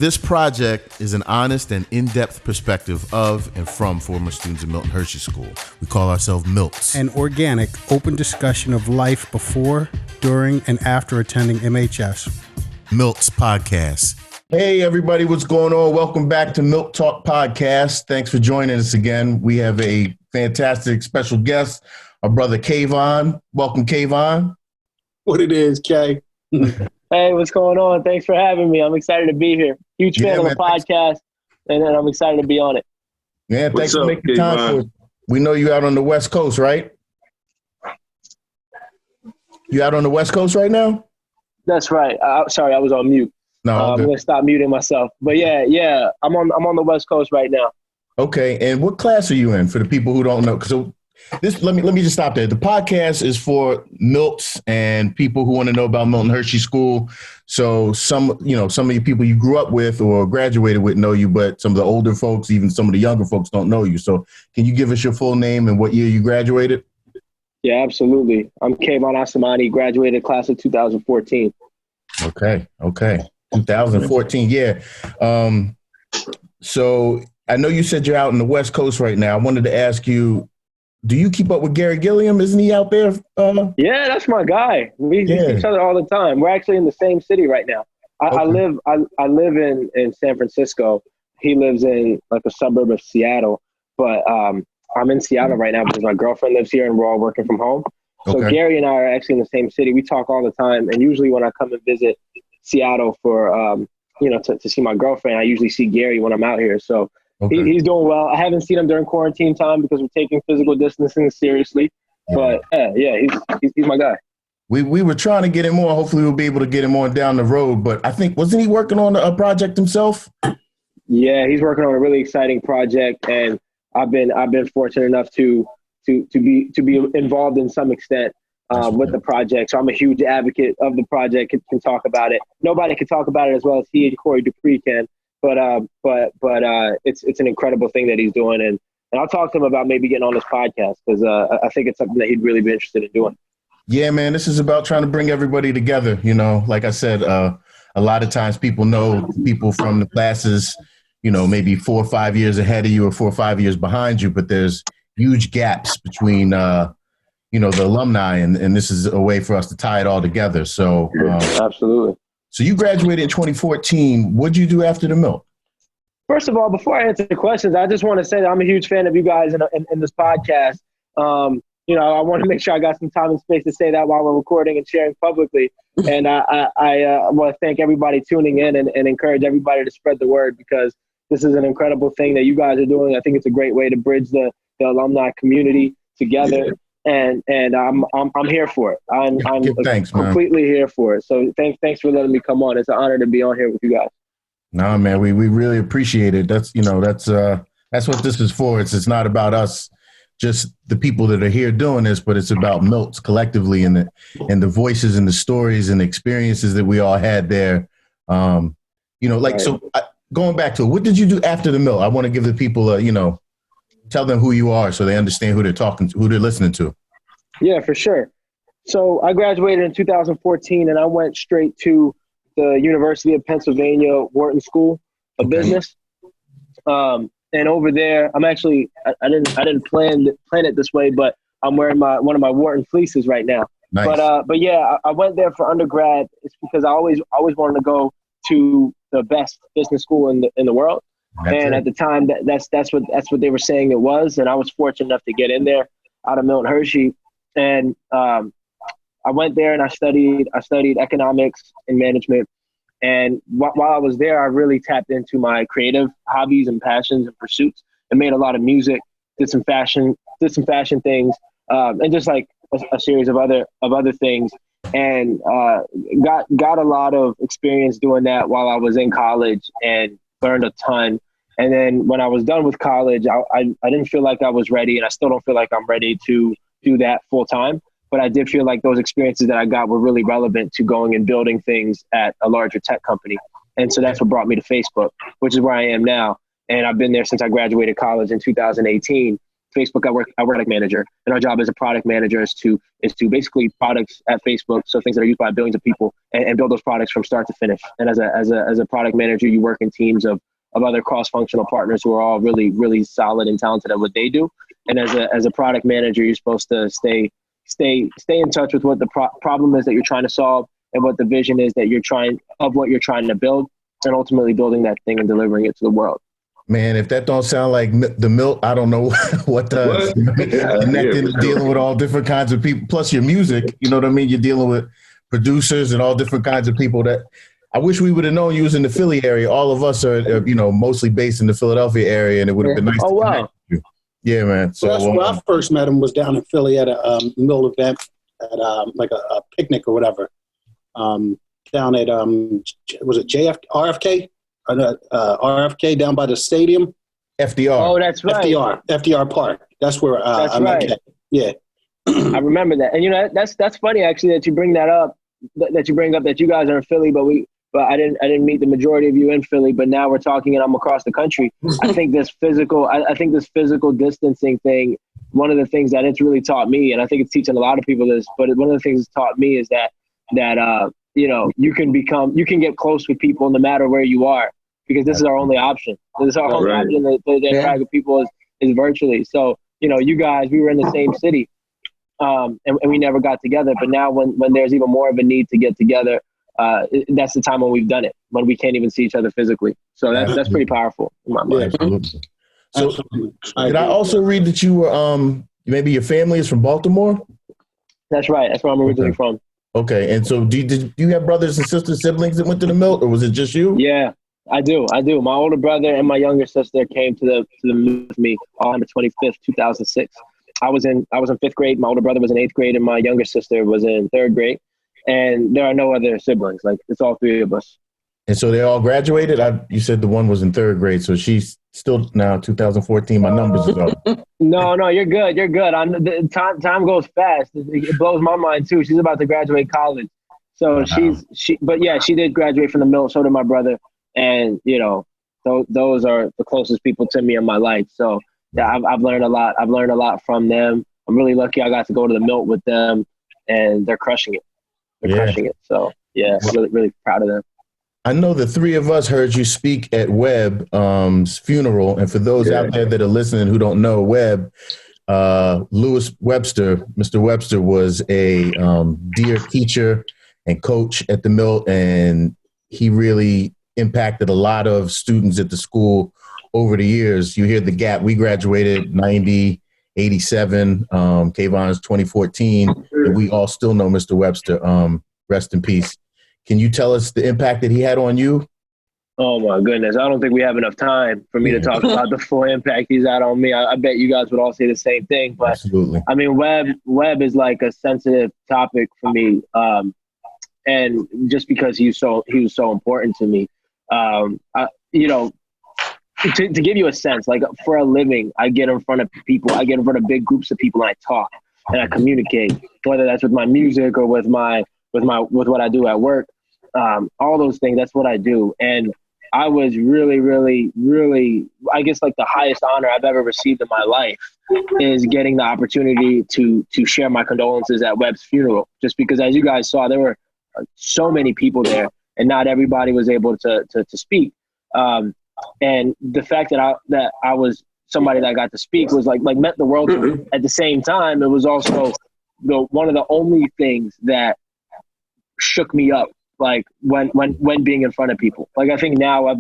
This project is an honest and in-depth perspective of and from former students of Milt and Hershey School. We call ourselves Milts. An organic, open discussion of life before, during, and after attending MHS. Milt's Podcast. Hey, everybody, what's going on? Welcome back to Milt Talk Podcast. Thanks for joining us again. We have a fantastic special guest, our brother Kayvon. Welcome, Kayvon. What it is, Kay. Hey, what's going on? Thanks for having me. I'm excited to be here. Huge fan of the podcast, and I'm excited to be on it. Yeah, thanks for making time for it. We know you out on the West Coast, right? You out on the West Coast right now? That's right. Sorry, I was on mute. No, I'm going to stop muting myself. But yeah, I'm on the West Coast right now. Okay, and what class are you in for the people who don't know? So let me just stop there. The podcast is for Milts and people who want to know about Milt and Hershey School. So some of you people you grew up with or graduated with know you, but some of the older folks, even some of the younger folks, don't know you. So can you give us your full name and what year you graduated? Yeah, absolutely. I'm Kayvon Asemani, graduated class of 2014. Okay. 2014, yeah. So I know you said you're out on the West Coast right now. I wanted to ask you, do you keep up with Gary Gilliam? Isn't he out there? Yeah, that's my guy. We see each other all the time. We're actually in the same city right now. I live in San Francisco. He lives in like a suburb of Seattle. But I'm in Seattle right now because my girlfriend lives here and we're all working from home. So Gary and I are actually in the same city. We talk all the time. And usually when I come and visit Seattle for, to see my girlfriend, I usually see Gary when I'm out here. So he's doing well. I haven't seen him during quarantine time because we're taking physical distancing seriously. But he's my guy. We were trying to get him on. Hopefully we'll be able to get him on down the road. But I think, wasn't he working on a project himself? Yeah, he's working on a really exciting project. And I've been fortunate enough to be involved in some extent with the project. So I'm a huge advocate of the project, can talk about it. Nobody can talk about it as well as he and Corey Dupree can. But it's an incredible thing that he's doing, and I'll talk to him about maybe getting on this podcast because I think it's something that he'd really be interested in doing. Yeah, man, this is about trying to bring everybody together. Like I said, a lot of times people know people from the classes, maybe 4 or 5 years ahead of you or 4 or 5 years behind you, but there's huge gaps between the alumni, and this is a way for us to tie it all together. So absolutely. So you graduated in 2014. What'd you do after the Milt? First of all, before I answer the questions, I just want to say that I'm a huge fan of you guys in this podcast. I want to make sure I got some time and space to say that while we're recording and sharing publicly. And I want to thank everybody tuning in and encourage everybody to spread the word because this is an incredible thing that you guys are doing. I think it's a great way to bridge the alumni community together. Yeah. And I'm here for it. I'm completely here for it. So thanks for letting me come on. It's an honor to be on here with you guys. No, man, we really appreciate it. That's what this is for. It's not about us, just the people that are here doing this, but it's about Milts collectively and the voices and the stories and the experiences that we all had there. Going back to it, what did you do after the Milt? I want to give the people tell them who you are so they understand who they're talking to, who they're listening to. Yeah, for sure. So I graduated in 2014 and I went straight to the University of Pennsylvania Wharton School of Business. And over there, I'm actually, I didn't plan it this way, but I'm wearing one of my Wharton fleeces right now. Nice. But yeah, I went there for undergrad. It's because I always wanted to go to the best business school in the world. At the time, that's what they were saying it was, and I was fortunate enough to get in there out of Milt and Hershey, and I went there and I studied economics and management, and while I was there, I really tapped into my creative hobbies and passions and pursuits, and made a lot of music, did some fashion things, and just like a series of other things, and got a lot of experience doing that while I was in college and learned a ton. And then when I was done with college, I didn't feel like I was ready, and I still don't feel like I'm ready to do that full time. But I did feel like those experiences that I got were really relevant to going and building things at a larger tech company. And so that's what brought me to Facebook, which is where I am now. And I've been there since I graduated college in 2018. Facebook, I work product manager, and our job as a product manager is to basically products at Facebook, so things that are used by billions of people, and build those products from start to finish. And as a product manager, you work in teams of other cross-functional partners who are all really, really solid and talented at what they do. And as a product manager, you're supposed to stay in touch with what the problem is that you're trying to solve, and what the vision is that you're trying to build, and ultimately building that thing and delivering it to the world. Man, if that don't sound like the Milt, I don't know what does. Connecting, dealing with all different kinds of people, plus your music, you know what I mean? You're dealing with producers and all different kinds of people that I wish we would have known you was in the Philly area. All of us are, mostly based in the Philadelphia area, and it would have been nice to connect with you. Yeah, man. So that's where I first met him, was down in Philly at a Milt event at like a picnic or whatever. Down at was it RFK? RFK down by the stadium. FDR. Oh, that's right. FDR Park. That's where that's I met Jay. Yeah. I remember that. And that's funny actually that you bring that up, that you bring up that you guys are in Philly, but I didn't meet the majority of you in Philly, but now we're talking and I'm across the country. I think this physical distancing thing, one of the things that it's really taught me, and I think it's teaching a lot of people this, but one of the things it's taught me is that you can get close with people no matter where you are, because this is our only option. This is our only option to interact with people is virtually. So, you guys, we were in the same city, and we never got together. But now when there's even more of a need to get together, that's the time when we've done it, when we can't even see each other physically. So that's pretty powerful in my mind. Absolutely. So did I also read that you were, maybe your family is from Baltimore? That's right. That's where I'm originally from. Okay, and so do you have brothers and sisters, siblings that went to the Milt, or was it just you? Yeah, I do. My older brother and my younger sister came to the Milt with me on the 25th, 2006. I was in 5th grade. My older brother was in 8th grade, and my younger sister was in 3rd grade. And there are no other siblings. Like, it's all 3 of us. And so they all graduated? You said the one was in 3rd grade, so she's still now 2014. My numbers is up. No, you're good. Time goes fast. It blows my mind too. She's about to graduate college, so wow. She did graduate from the Milt. So did my brother, and those are the closest people to me in my life. So yeah, I've learned a lot. I've learned a lot from them. I'm really lucky I got to go to the Milt with them, and they're crushing it. Crushing it. So yeah, really, really proud of them. I know the 3 of us heard you speak at Webb's funeral. And for those out there that are listening who don't know Webb, Lewis Webster, Mr. Webster was a dear teacher and coach at the Milt, and he really impacted a lot of students at the school over the years. You hear the gap. We graduated 90, 87, Kayvon's 2014, and we all still know Mr. Webster. Rest in peace. Can you tell us the impact that he had on you? Oh, my goodness. I don't think we have enough time for me to talk about the full impact he's had on me. I bet you guys would all say the same thing. But absolutely. I mean, Webb is like a sensitive topic for me. And just because he was so important to me. To give you a sense, like, for a living, I get in front of people. I get in front of big groups of people, and I talk and I communicate, whether that's with my music or with what I do at work. All those things, that's what I do. And I was really, really, really, I guess, like, the highest honor I've ever received in my life is getting the opportunity to share my condolences at Webb's funeral. Just because, as you guys saw, there were so many people there, and not everybody was able to speak. And the fact that I was somebody that got to speak was like meant the world to me. At the same time, it was also one of the only things that shook me up, like when being in front of people. Like, I think now I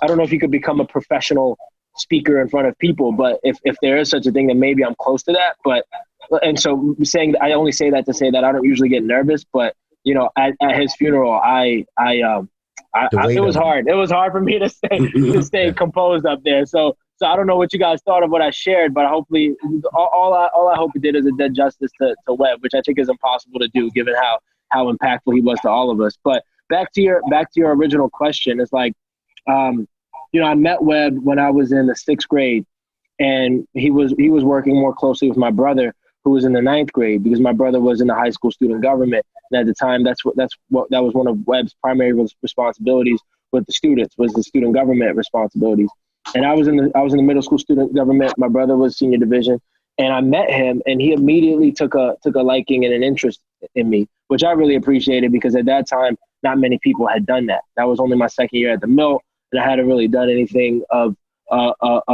don't know if you could become a professional speaker in front of people, but if there is such a thing, then maybe I'm close to that. And so saying that, I only say that to say that I don't usually get nervous, but at his funeral, it was hard. It was hard for me to stay composed up there. So I don't know what you guys thought of what I shared, but hopefully all I hope it did is it did justice to Webb, which I think is impossible to do given how impactful he was to all of us. But back to your original question, it's like, I met Webb when I was in the 6th grade, and he was working more closely with my brother, who was in the 9th grade, because my brother was in the high school student government. And at the time, that was one of Webb's primary responsibilities with the students, was the student government responsibilities. and I was in the middle school student government. My brother was senior division, and I met him, and he immediately took a liking and an interest in me, which I really appreciated because at that time, not many people had done that. That was only my second year at the Milt, and I hadn't really done anything of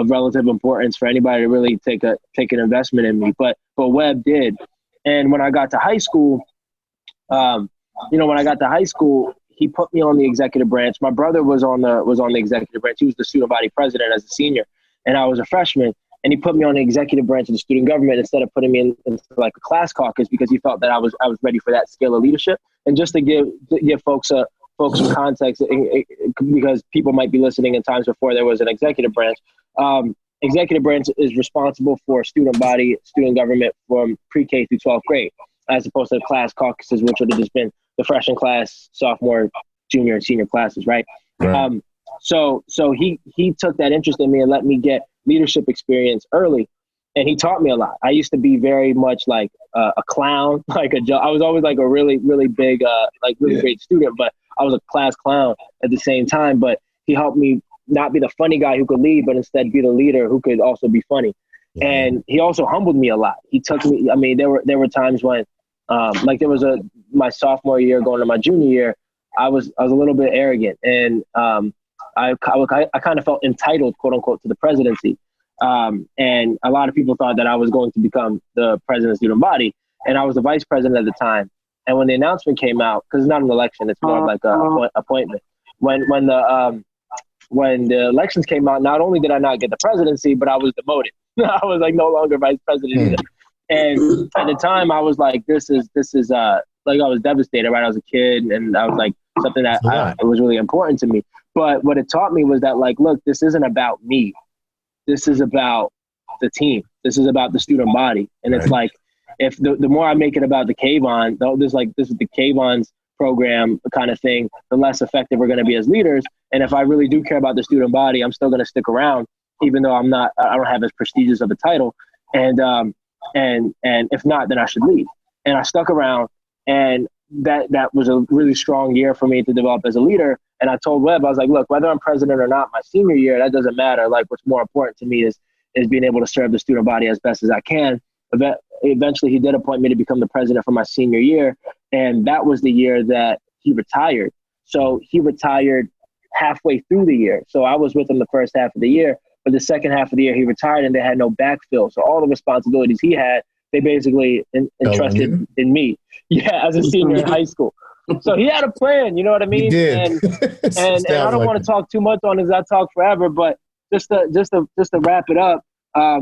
relative importance for anybody to really take an investment in me. But Webb did, and when I got to high school, he put me on the executive branch. My brother was on the executive branch. He was the student body president as a senior, and I was a freshman. And he put me on the executive branch of the student government instead of putting me into like a class caucus because he felt that I was ready for that scale of leadership. And just to give folks some context, because people might be listening in times before there was an executive branch. Executive branch is responsible for student body, student government from pre-K through 12th grade, as opposed to class caucuses, which would have just been the freshman class, sophomore, junior, and senior classes, right? So he took that interest in me and let me get leadership experience early, and he taught me a lot. I used to be very much like a clown, like a joke. I was always like a really big, great student, but I was a class clown at the same time. But he helped me not be the funny guy who could lead, but instead be the leader who could also be funny. Yeah. And he also humbled me a lot. He took me. I mean, there were times when, there was my sophomore year going to my junior year, I was a little bit arrogant, and I kind of felt entitled, quote unquote, to the presidency. And a lot of people thought that I was going to become the president of the student body, and I was the vice president at the time. And when the announcement came out, because it's not an election, it's more like a appointment. When the elections came out, not only did I not get the presidency, but I was demoted. I was like no longer vice president either. And at the time, I was like, this is like I was devastated, right? I was a kid, and I was like something that it was really important to me. But what it taught me was that, like, look, this isn't about me. This is about the team. This is about the student body. And it's like, if the more I make it about the Kayvon, this is the Kayvon's program kind of thing, the less effective we're going to be as leaders. And if I really do care about the student body, I'm still going to stick around, even though I don't have as prestigious of a title. And if not, then I should leave. And I stuck around, and that was a really strong year for me to develop as a leader. And I told Webb, I was like, look, whether I'm president or not, my senior year, that doesn't matter. Like, what's more important to me is being able to serve the student body as best as I can. Eventually, he did appoint me to become the president for my senior year. And that was the year that he retired. So he retired halfway through the year. So I was with him the first half of the year, but the second half of the year he retired, and they had no backfill. So all the responsibilities he had, they basically entrusted in me. Yeah, as a senior in high school. So he had a plan, you know what I mean? He did. And I don't want to talk too much on this. I talk forever, but just to wrap it up, I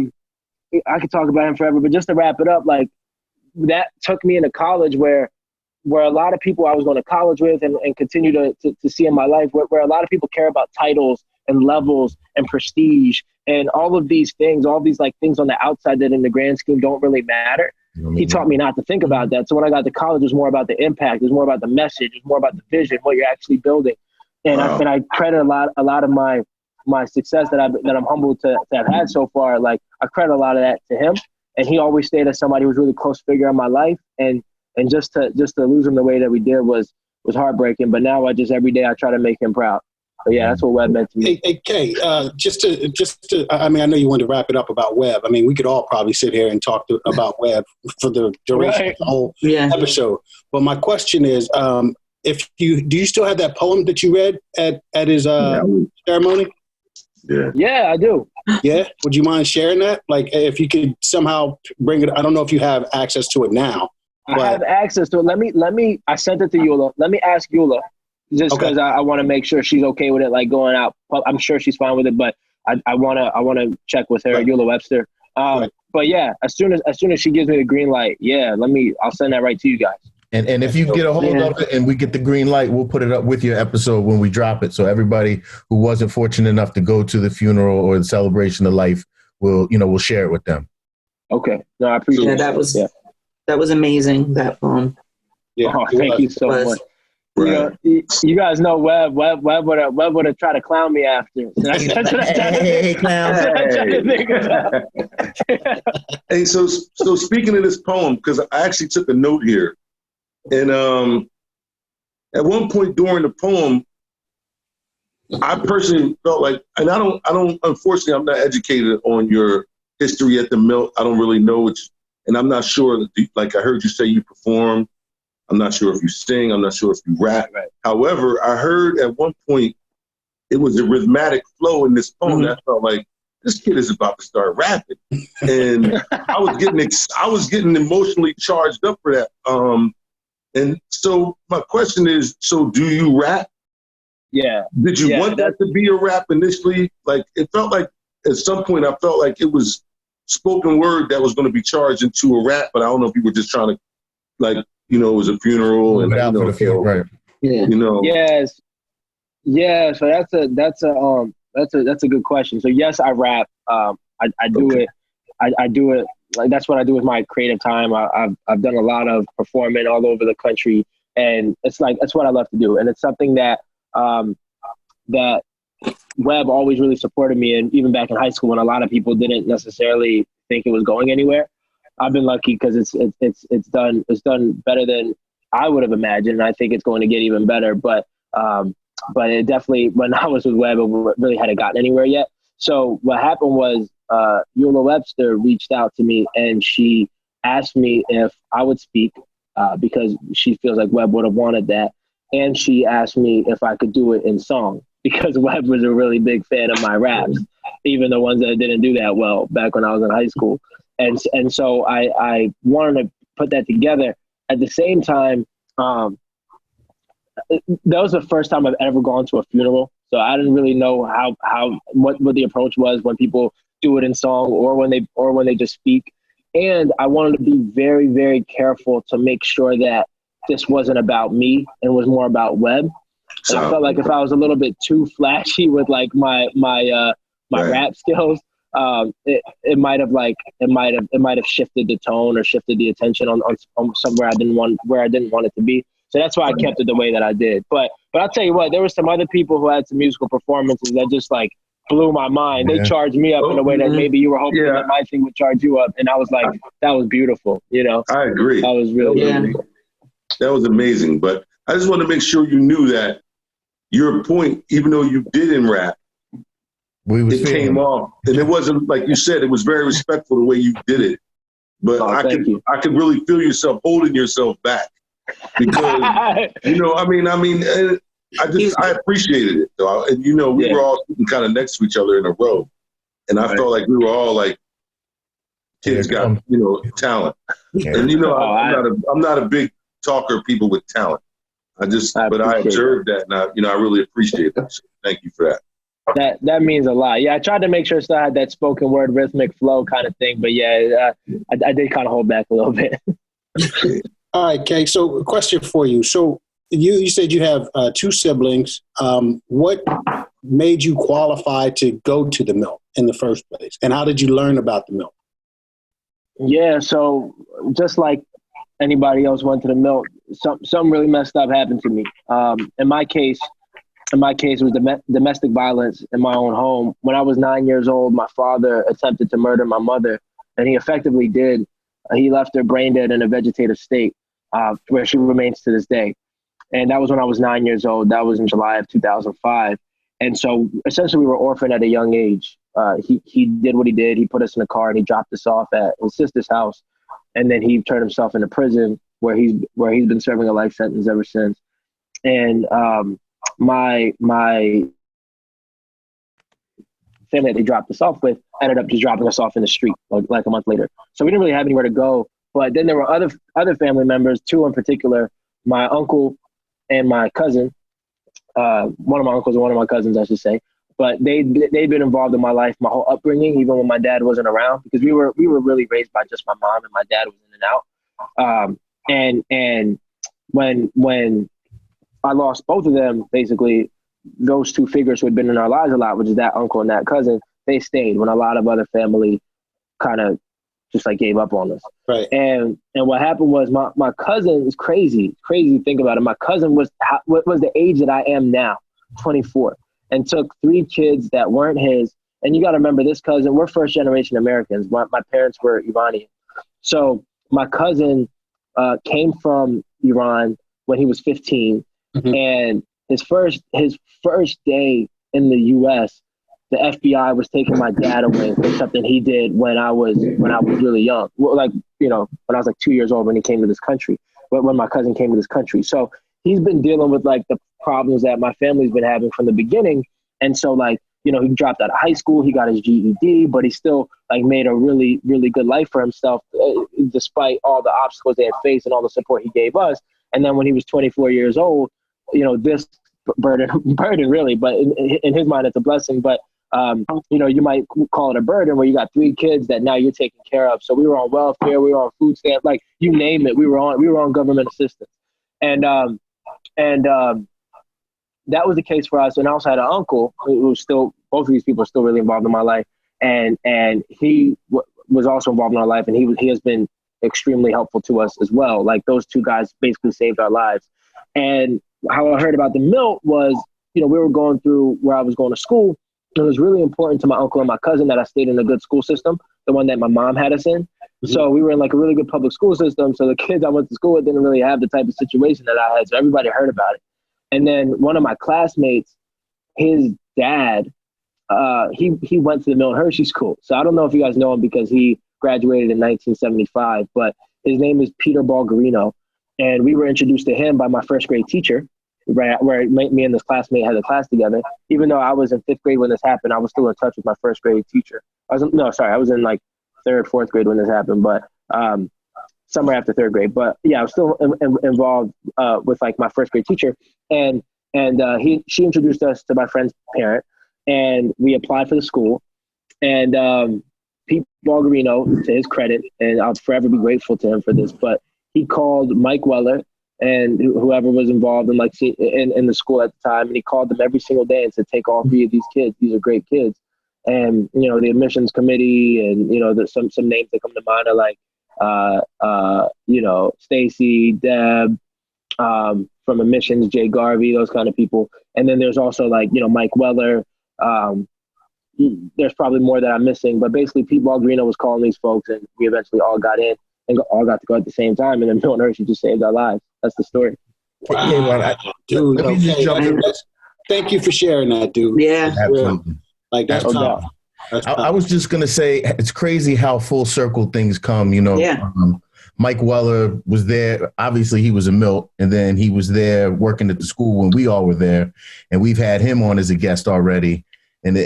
could talk about him forever, but just to wrap it up, like, that took me into college where a lot of people I was going to college with and continue to see in my life, where a lot of people care about titles and levels and prestige and all of these things, all these like things on the outside that in the grand scheme don't really matter. He taught me not to think about that. So when I got to college, it was more about the impact. It was more about the message. It was more about the vision, what you're actually building. And I credit a lot of my success that I'm humbled to have had so far. Like, I credit a lot of that to him. And he always stayed as somebody who was really close figure in my life. And just to lose him the way that we did was heartbreaking. But now every day I try to make him proud. But yeah, that's what Webb meant to me. Hey, Kay, just to, I mean, I know you wanted to wrap it up about Webb. I mean, we could all probably sit here and talk about Webb for the duration of the whole episode. But my question is, do you still have that poem that you read at his ceremony? Yeah, I do. Yeah, would you mind sharing that? Like, if you could somehow bring it. I don't know if you have access to it now. I have access to it. Let me. I sent it to Eula. Let me ask Eula. Just because I want to make sure she's okay with it, like going out. I'm sure she's fine with it, but I want to check with her, Eula Webster. But yeah, as soon as she gives me the green light, I'll send that right to you guys. And if you get a hold of it and we get the green light, we'll put it up with your episode when we drop it. So everybody who wasn't fortunate enough to go to the funeral or the celebration of life we'll share it with them. Okay. No, I appreciate it. That was amazing, that poem. Yeah. Oh, thank you so much. Right. You guys know Webb would have tried to clown me after. Hey, clown. Hey, so speaking of this poem, because I actually took a note here, and at one point during the poem, I personally felt like, and I don't, unfortunately, I'm not educated on your history at the Milt. I don't really know it. And I'm not sure, like I heard you say you perform. I'm not sure if you sing. I'm not sure if you rap. Right. However, I heard at one point it was a rhythmic flow in this poem that felt like this kid is about to start rapping. And I was getting emotionally charged up for that. And so my question is, so do you rap? Yeah. Did you want that to be a rap initially? Like, it felt like at some point I felt like it was spoken word that was going to be charged into a rap, but I don't know if you were just trying to, like, you know, it was a funeral and out for the funeral, right? Yeah. You know. Yes. Yeah. So that's a good question. So yes, I rap. I do it. I do it. Like, that's what I do with my creative time. I've done a lot of performing all over the country, and it's like, that's what I love to do. And it's something that that Webb always really supported me in, even back in high school when a lot of people didn't necessarily think it was going anywhere. I've been lucky because it's done better than I would have imagined, and I think it's going to get even better. But it definitely, when I was with Webb, it really hadn't gotten anywhere yet. So what happened was Eula Webster reached out to me, and she asked me if I would speak because she feels like Webb would have wanted that. And she asked me if I could do it in song, because Webb was a really big fan of my raps, even the ones that didn't do that well back when I was in high school. And so I wanted to put that together. At the same time, that was the first time I've ever gone to a funeral. So I didn't really know what the approach was when people do it in song or when they just speak. And I wanted to be very, very careful to make sure that this wasn't about me and was more about Webb. And I felt like if I was a little bit too flashy with like my rap skills, it might have shifted the tone or shifted the attention on somewhere I didn't want it to be. So that's why I kept it the way that I did. But I'll tell you what, there were some other people who had some musical performances that just like blew my mind. They charged me up in a way that maybe you were hoping that my thing would charge you up. And I was like, that was beautiful, you know? I agree. That was really good. That was amazing. But I just want to make sure you knew that your point, even though you didn't rap, it came off. And it wasn't, like you said, it was very respectful the way you did it. But I could really feel yourself holding yourself back. Because, you know, I mean, I appreciated it, though. And, you know, we were all sitting kind of next to each other in a row. And I felt like we were all like, kids got, you know, talent. And, you know, I'm not a big talker of people with talent. But I observed that, and I really appreciate that. So thank you for that. That means a lot. Yeah, I tried to make sure it still had that spoken word rhythmic flow kind of thing, but yeah, I did kind of hold back a little bit. All right, Kay. So a question for you. So you said you have two siblings. What made you qualify to go to the Milt in the first place? And how did you learn about the Milt? Yeah, so just like anybody else went to the Milt, something really messed up happened to me. In my case, it was domestic violence in my own home. When I was 9 years old, my father attempted to murder my mother, and he effectively did. He left her brain dead in a vegetative state, where she remains to this day. And that was when I was 9 years old. That was in July of 2005. And so essentially we were orphaned at a young age. He did what he did. He put us in a car and he dropped us off at his sister's house. And then he turned himself into prison where he's been serving a life sentence ever since. And my family that they dropped us off with ended up just dropping us off in the street like a month later. So we didn't really have anywhere to go. But then there were other family members, two in particular, my uncle and my cousin, one of my uncles and one of my cousins, I should say. But they'd been involved in my life, my whole upbringing, even when my dad wasn't around, because we were really raised by just my mom, and my dad was in and out. And when I lost both of them, basically, those two figures who had been in our lives a lot, which is that uncle and that cousin, they stayed when a lot of other family kind of just like gave up on us. Right. And what happened was my cousin is crazy. It's crazy to think about it. My cousin was the age that I am now, 24, and took 3 kids that weren't his. And you got to remember, this cousin, we're first generation Americans. My parents were Iranian. So my cousin came from Iran when he was 15. Mm-hmm. And his first day in the U.S., the FBI was taking my dad away for something he did when I was really young. Well, like, you know, when I was like 2 years old when he came to this country, when my cousin came to this country. So he's been dealing with like the problems that my family's been having from the beginning. And so like, you know, he dropped out of high school, he got his GED, but he still like made a really, really good life for himself, despite all the obstacles they had faced and all the support he gave us. And then when he was 24 years old, you know, this burden really, but in his mind, it's a blessing. But you know, you might call it a burden where you got 3 kids that now you're taking care of. So we were on welfare, we were on food stamps, like you name it, we were on government assistance. And that was the case for us. And I also had an uncle who was still, both of these people are still really involved in my life. And he was also involved in our life, and he has been extremely helpful to us as well. Like those 2 guys basically saved our lives. And how I heard about the Milt was, you know, we were going through where I was going to school. It was really important to my uncle and my cousin that I stayed in a good school system, the one that my mom had us in. Mm-hmm. So we were in like a really good public school system. So the kids I went to school with didn't really have the type of situation that I had. So everybody heard about it. And then one of my classmates, his dad, he went to the Milt Hershey School. So I don't know if you guys know him because he graduated in 1975, but his name is Peter Bulgarino. And we were introduced to him by my first grade teacher, right, where me and this classmate had a class together. Even though I was in 5th grade when this happened, I was still in touch with my first grade teacher. I was in like 3rd, 4th grade when this happened, but somewhere after 3rd grade. But yeah, I was still involved with like my first grade teacher, and she introduced us to my friend's parent, and we applied for the school. And Pete Bulgarino, to his credit, and I'll forever be grateful to him for this, but he called Mike Weller and whoever was involved in like in the school at the time, and he called them every single day and said, take all 3 of these kids. These are great kids. And, you know, the admissions committee and, you know, there's some names that come to mind are like, you know, Stacy, Deb, from admissions, Jay Garvey, those kind of people. And then there's also like, you know, Mike Weller. There's probably more that I'm missing, but basically Pete Bulgarino was calling these folks, and we eventually all got in and all got to go at the same time. And then Milt Hershey just saved our lives. That's the story. Wow. Dude, okay. Thank you for sharing that, dude. Yeah. Absolutely. Like that's tough. I was just going to say, it's crazy how full circle things come, you know. Yeah. Mike Weller was there. Obviously, he was a Milt, and then he was there working at the school when we all were there. And we've had him on as a guest already. And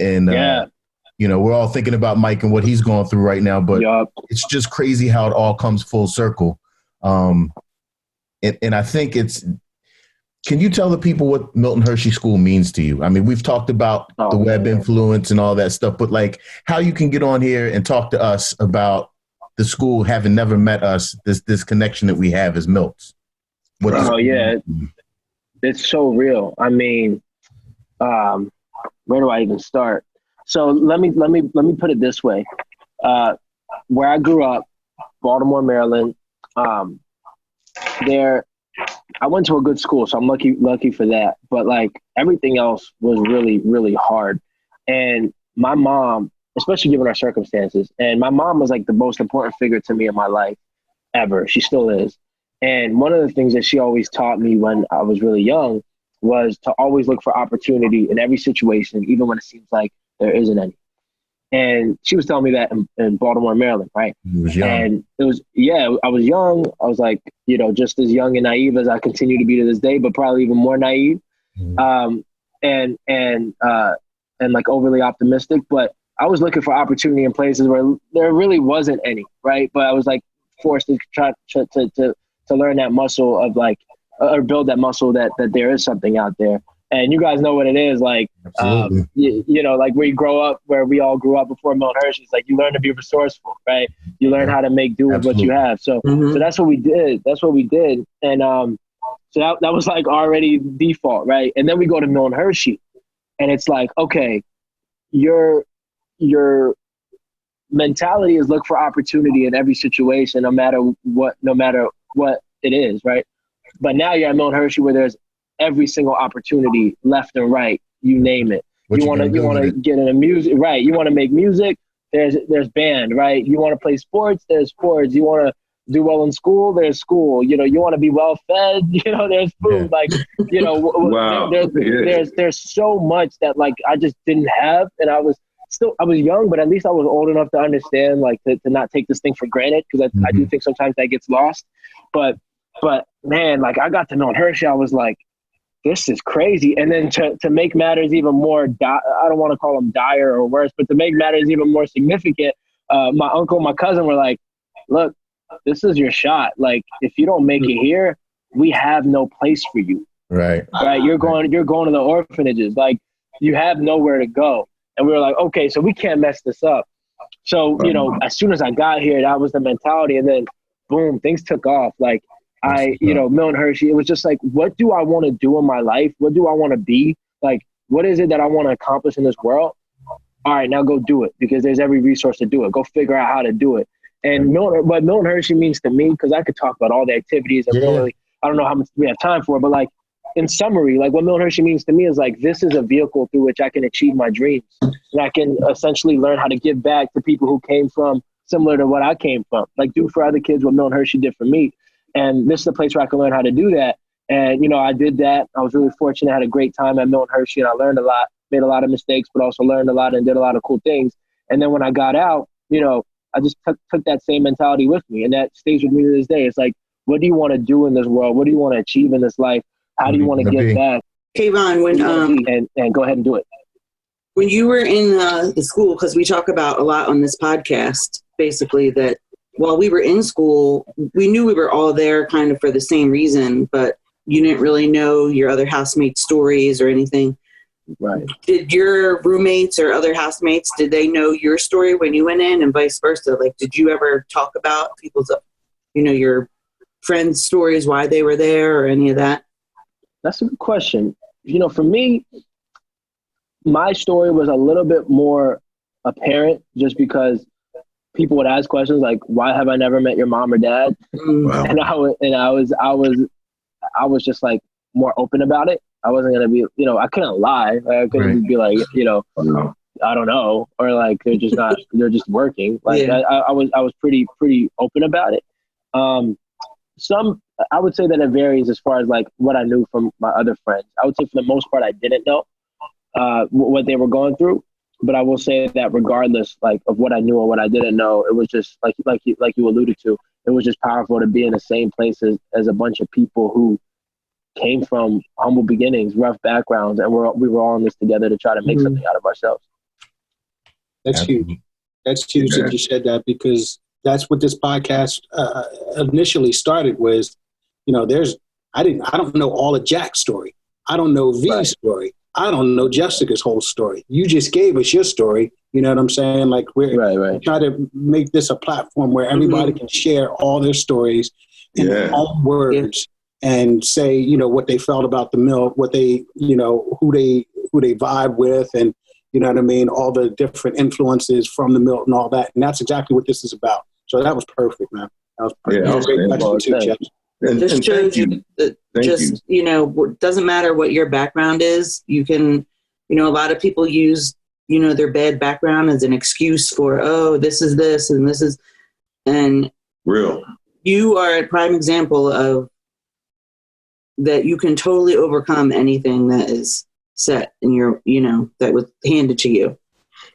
you know, we're all thinking about Mike and what he's going through right now, but it's just crazy how it all comes full circle. And I think can you tell the people what Milton Hershey School means to you? I mean, we've talked about the web influence and all that stuff, but like how you can get on here and talk to us about the school, having never met us, this connection that we have as Milts. It's so real. I mean, where do I even start? So let me put it this way. Where I grew up, Baltimore, Maryland, I went to a good school, so I'm lucky for that. But like everything else was really, really hard. And my mom, especially given our circumstances, and my mom was like the most important figure to me in my life ever. She still is. And one of the things that she always taught me when I was really young was to always look for opportunity in every situation, even when it seems like there isn't any. And she was telling me that in Baltimore, Maryland, right? And it was, I was young. I was like, you know, just as young and naive as I continue to be to this day, but probably even more naive, and like overly optimistic. But I was looking for opportunity in places where there really wasn't any, right? But I was like forced to try to learn that muscle of like, or build that muscle that there is something out there. And you guys know what it is, like, you know, like where you grow up, where we all grew up before Milt Hershey. It's like you learn to be resourceful, right? You learn how to make do with what you have. So, so that's what we did. And so that was like already default, right? And then we go to Milt Hershey, and it's like, okay, your mentality is look for opportunity in every situation, no matter what it is, right? But now you're at Milt Hershey, where there's every single opportunity, left and right, you name it. You want to get into music, right? You want to make music, there's band, right? You want to play sports, there's sports. You want to do well in school, there's school. You know, you want to be well fed, you know, there's food. Like, you know, Wow. there's so much that like I just didn't have, and I was young, but at least I was old enough to understand, like, to not take this thing for granted, because I do think sometimes that gets lost. But man, like, I got to know Hershey, I was like, this is crazy. And then to make matters even more, I don't want to call them dire or worse, but to make matters even more significant, my uncle, my cousin were like, look, this is your shot. Like, if you don't make it here, we have no place for you. Right. You're going to the orphanages. Like, you have nowhere to go. And we were like, okay, so we can't mess this up. So, you know, as soon as I got here, that was the mentality. And then, boom, things took off. Like, Milt and Hershey, it was just like, what do I want to do in my life? What do I want to be? Like, what is it that I want to accomplish in this world? All right, now go do it, because there's every resource to do it. Go figure out how to do it. And what Milt and Hershey means to me, because I could talk about all the activities and really, I don't know how much we have time for, but like, in summary, like, what Milt and Hershey means to me is like, this is a vehicle through which I can achieve my dreams, and I can essentially learn how to give back to people who came from similar to what I came from, like do for other kids what Milt and Hershey did for me. And this is a place where I can learn how to do that. And, you know, I did that. I was really fortunate. I had a great time at Milt and Hershey, and I learned a lot, made a lot of mistakes, but also learned a lot and did a lot of cool things. And then when I got out, you know, I just took that same mentality with me, and that stays with me to this day. It's like, what do you want to do in this world? What do you want to achieve in this life? How do you want to give back? Kayvon, and go ahead and do it. When you were in the school, because we talk about a lot on this podcast, basically that while we were in school, we knew we were all there kind of for the same reason, but you didn't really know your other housemates' stories or anything. Right. Did your roommates or other housemates, did they know your story when you went in, and vice versa? Like, did you ever talk about people's, you know, your friends' stories, why they were there, or any of that? That's a good question. You know, for me, my story was a little bit more apparent just because people would ask questions like, why have I never met your mom or dad? Wow. And I was just like more open about it. I wasn't going to be, you know, I couldn't lie. I couldn't be like, you know, I don't know. Or like, they're just working. Like I was pretty open about it. I would say that it varies as far as like what I knew from my other friends. I would say for the most part, I didn't know what they were going through. But I will say that regardless, like, of what I knew or what I didn't know, it was just like you alluded to. It was just powerful to be in the same place as a bunch of people who came from humble beginnings, rough backgrounds, and we were all in this together to try to make something out of ourselves. That's huge. That's huge that you said that, because that's what this podcast initially started with. You know, I don't know all of Jack's story. I don't know V's story. I don't know Jessica's whole story. You just gave us your story. You know what I'm saying? Like, we're trying to make this a platform where everybody can share all their stories in their own words and say, you know, what they felt about the Milt, what they, you know, who they vibe with, and, you know what I mean, all the different influences from the Milt and all that. And that's exactly what this is about. So that was perfect, man. That was perfect. Yeah, great too, Jeff. Just shows you that you know, it doesn't matter what your background is. You can, you know, a lot of people use, you know, their bad background as an excuse for, oh, this is this and this is, and real. You are a prime example of that. You can totally overcome anything that is set in your, you know, that was handed to you.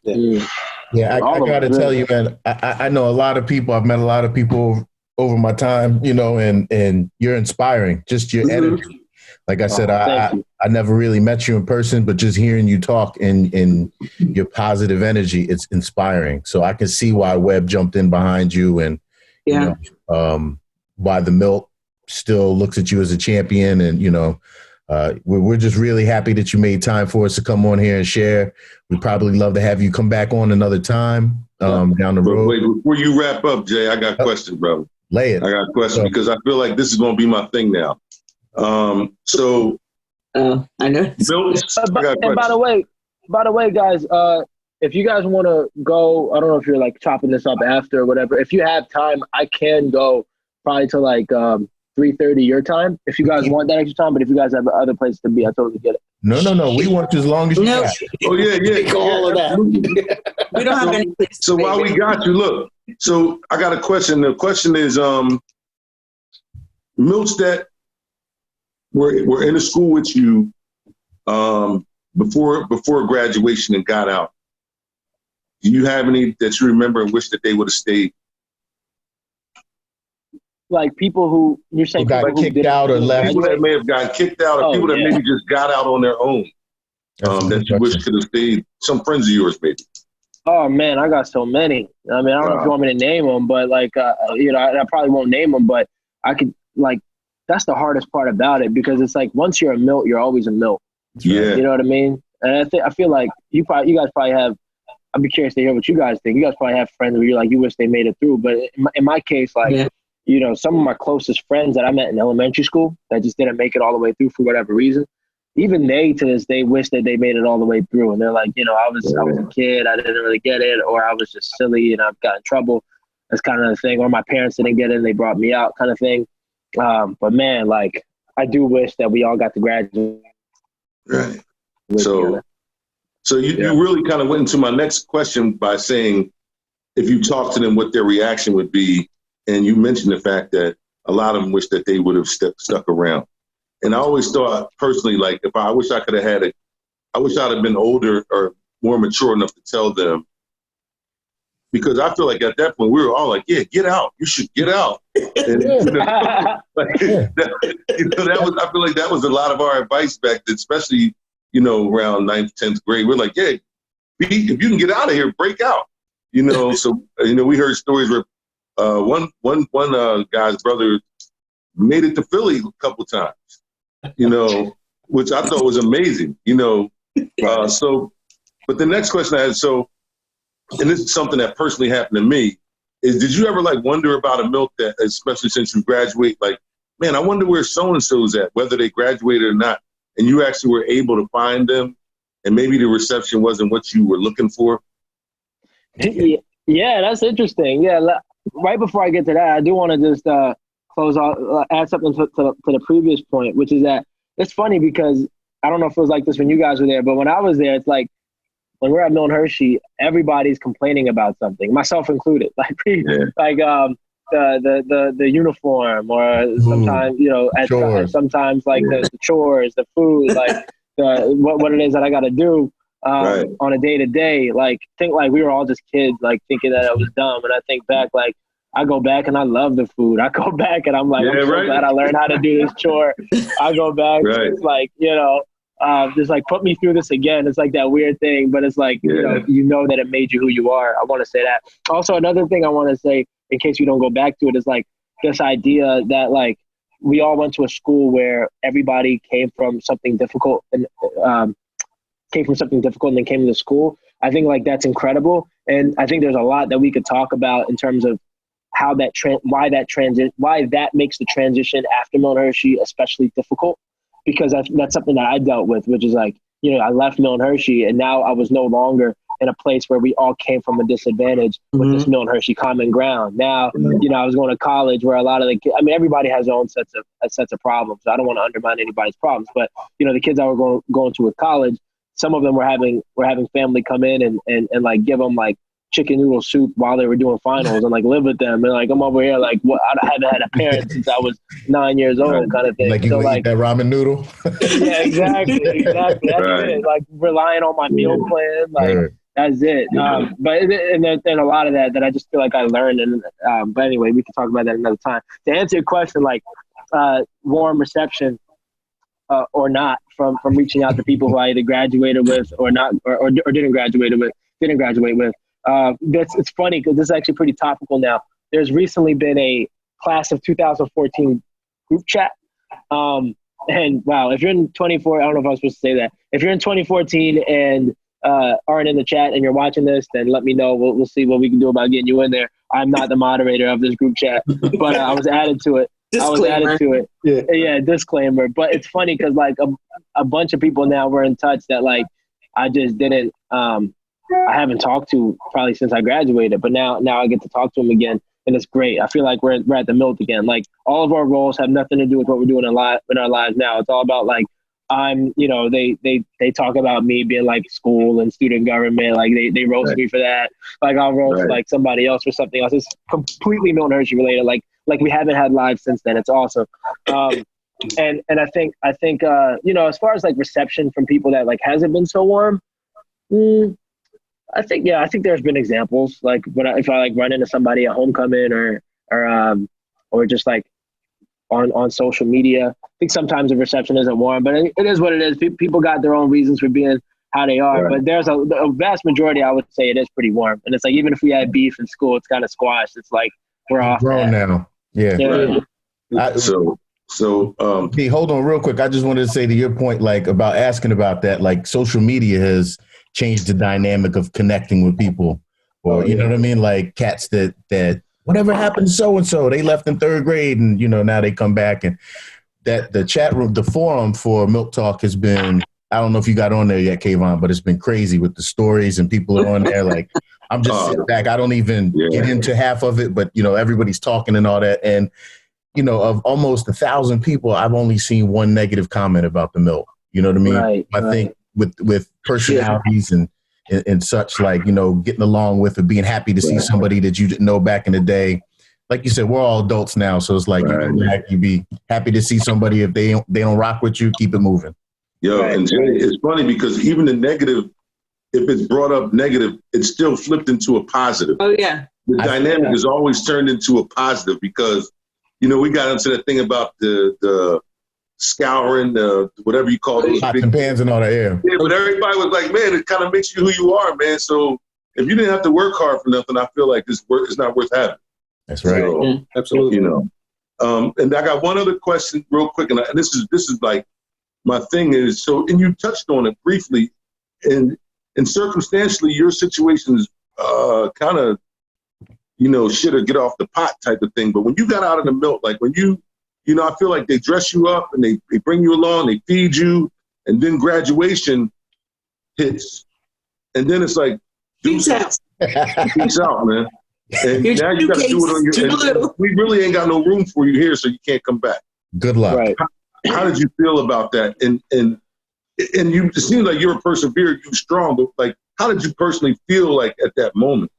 Yeah, I got to tell you, man, I know a lot of people. I've met a lot of people over my time, you know, and you're inspiring, just your energy. Like I said, I never really met you in person, but just hearing you talk and your positive energy, it's inspiring. So I can see why Webb jumped in behind you, and you know, why the Milt still looks at you as a champion. And, you know, we're just really happy that you made time for us to come on here and share. We'd probably love to have you come back on another time down the road. Wait, before you wrap up, Jay, I got a question, brother. Lay it. I got a question because I feel like this is going to be my thing now. So, I know. And by the way, guys, if you guys want to go, I don't know if you're like chopping this up after or whatever. If you have time, I can go probably to like 3:30 your time. If you guys want that extra time, but if you guys have other places to be, I totally get it. No. We want you as long as you got. Oh yeah. All of that. We don't have any place. So while we got you, look. So I got a question. The question is, Milts that were in the school with you before graduation and got out. Do you have any that you remember and wish that they would have stayed? Like people who you're saying who got kicked out or left. People that may have gotten kicked out, or people that maybe just got out on their own. That you wish could have stayed. Some friends of yours, maybe. Oh man, I got so many. I mean, I don't know if you want me to name them, but like, you know, I probably won't name them, but I could like. That's the hardest part about it because it's like once you're a Milt, you're always a Milt. Yeah, you know what I mean. And I feel like you guys probably have. I'd be curious to hear what you guys think. You guys probably have friends where you're like, you wish they made it through. But in my case, like, you know, some of my closest friends that I met in elementary school that just didn't make it all the way through for whatever reason, even they to this day wish that they made it all the way through. And they're like, you know, I was a kid, I didn't really get it, or I was just silly and I've got in trouble. That's kind of the thing. Or my parents didn't get it and they brought me out, kind of thing. But man, like, I do wish that we all got to graduate. Right. So you really kind of went into my next question by saying, if you talk to them, what their reaction would be. And you mentioned the fact that a lot of them wish that they would have stuck around. And I always thought personally, like, if I wish I could have I wish I'd have been older or more mature enough to tell them, because I feel like at that point we were all like, yeah, get out. You should get out. And, I feel like that was a lot of our advice back then, especially, you know, around 9th, 10th grade. We're like, yeah, if you can get out of here, break out. You know, so, you know, we heard stories where one guy's brother made it to Philly a couple times, you know, which I thought was amazing, you know. But the next question I had, and this is something that personally happened to me, is did you ever like wonder about a Milt that, especially since you graduate, like, man, I wonder where so-and-so's at, whether they graduated or not, and you actually were able to find them and maybe the reception wasn't what you were looking for? Yeah, that's interesting. Yeah, right before I get to that, I do want to just close out, add something to the previous point, which is that it's funny because I don't know if it was like this when you guys were there, but when I was there, it's like when we're at Milt and Hershey, everybody's complaining about something, myself included. Like, the uniform, or sometimes, you know, sometimes like the chores, the food, like what it is that I got to do. On a day-to-day, like, think like we were all just kids, like thinking that it was dumb. And I think back, like, I go back and I love the food. I go back and I'm like, I'm so glad I learned how to do this chore. I go back, it's like, you know, just like put me through this again. It's like that weird thing, but it's like, you know that it made you who you are. I want to say that. Also, another thing I want to say, in case we don't go back to it, is like this idea that like we all went to a school where everybody came from something difficult and then came to school. I think like that's incredible. And I think there's a lot that we could talk about in terms of how that why that makes the transition after Milt Hershey especially difficult, because that's something that I dealt with, which is like, you know, I left Milt Hershey and now I was no longer in a place where we all came from a disadvantage with this Milt Hershey common ground. Now, you know, I was going to college where a lot of everybody has their own sets of problems. I don't want to undermine anybody's problems, but you know, the kids I were going to with college, some of them were having family come in and like give them like chicken noodle soup while they were doing finals and like live with them. And like, I'm over here, like, what? I haven't had a parent since I was 9 years old, kind of thing. Like, you so, like, eat that ramen noodle? Yeah, exactly. That's it. Like, relying on my meal plan. Like, that's it. But and there's a lot of that I just feel like I learned. And but anyway, we can talk about that another time. To answer your question, like, warm reception or not from reaching out to people who I either graduated with or not, or didn't graduate with. It's funny because this is actually pretty topical now. There's recently been a class of 2014 group chat. And wow, if you're in 24, I don't know if I was supposed to say that. If you're in 2014 and aren't in the chat and you're watching this, then let me know. We'll see what we can do about getting you in there. I'm not the moderator of this group chat, but I was added to it. Disclaimer. Yeah, disclaimer. But it's funny because like a bunch of people now were in touch that like I just didn't I haven't talked to probably since I graduated, but now I get to talk to them again, and it's great. I feel like we're at the Milt again. Like all of our roles have nothing to do with what we're doing in our lives now. It's all about like I'm, you know, they talk about me being like school and student government. Like they roast me for that. Like I'll roast like somebody else for something else. It's completely Milton Hershey related. Like we haven't had live since then. It's awesome. And I think you know, as far as like reception from people that like hasn't been so warm, I think there's been examples like if I like run into somebody at homecoming or just like on social media. I think sometimes the reception isn't warm, but it is what it is. People got their own reasons for being how they are, but there's a vast majority, I would say, it is pretty warm. And it's like, even if we had beef in school, it's kind of squashed. It's like, we're off grown now. Yeah. Hey, hold on real quick. I just wanted to say to your point, like about asking about that, like social media has changed the dynamic of connecting with people, or you know what I mean? Like cats that whatever happened to so-and-so, they left in third grade and, you know, now they come back. And that the chat room, the forum for Milt Talk has been, I don't know if you got on there yet, Kayvon, but it's been crazy with the stories and people are on there. Like, I'm just sitting back. I don't even get into half of it, but, you know, everybody's talking and all that. And, you know, of almost 1,000 people, I've only seen one negative comment about the Milt. You know what I mean? Right, I think with personalities and such, like, you know, getting along with it, being happy to see somebody that you didn't know back in the day. Like you said, we're all adults now, so it's like you be happy to see somebody. If they don't rock with you, keep it moving. And it's funny because even the negative, if it's brought up negative, it's still flipped into a positive. Oh yeah, the dynamic is always turned into a positive because, you know, we got into that thing about the scouring, whatever you call those pots and pans and all that. Yeah, but everybody was like, man, it kind of makes you who you are, man. So if you didn't have to work hard for nothing, I feel like this work is not worth having. That's right. So, absolutely. You know, and I got one other question real quick, and this is like my thing is, so, and you touched on it briefly, and circumstantially, your situation is kind of, you know, shit or get off the pot type of thing. But when you got out of the Milt, like when you know, I feel like they dress you up and they bring you along, they feed you, and then graduation hits, and then it's like, peace out, man. And now you got to do it on your own. We really ain't got no room for you here, so you can't come back. Good luck. Right. How did you feel about that? And you, it seems like you're a perseverer, you're strong, but like, how did you personally feel like at that moment?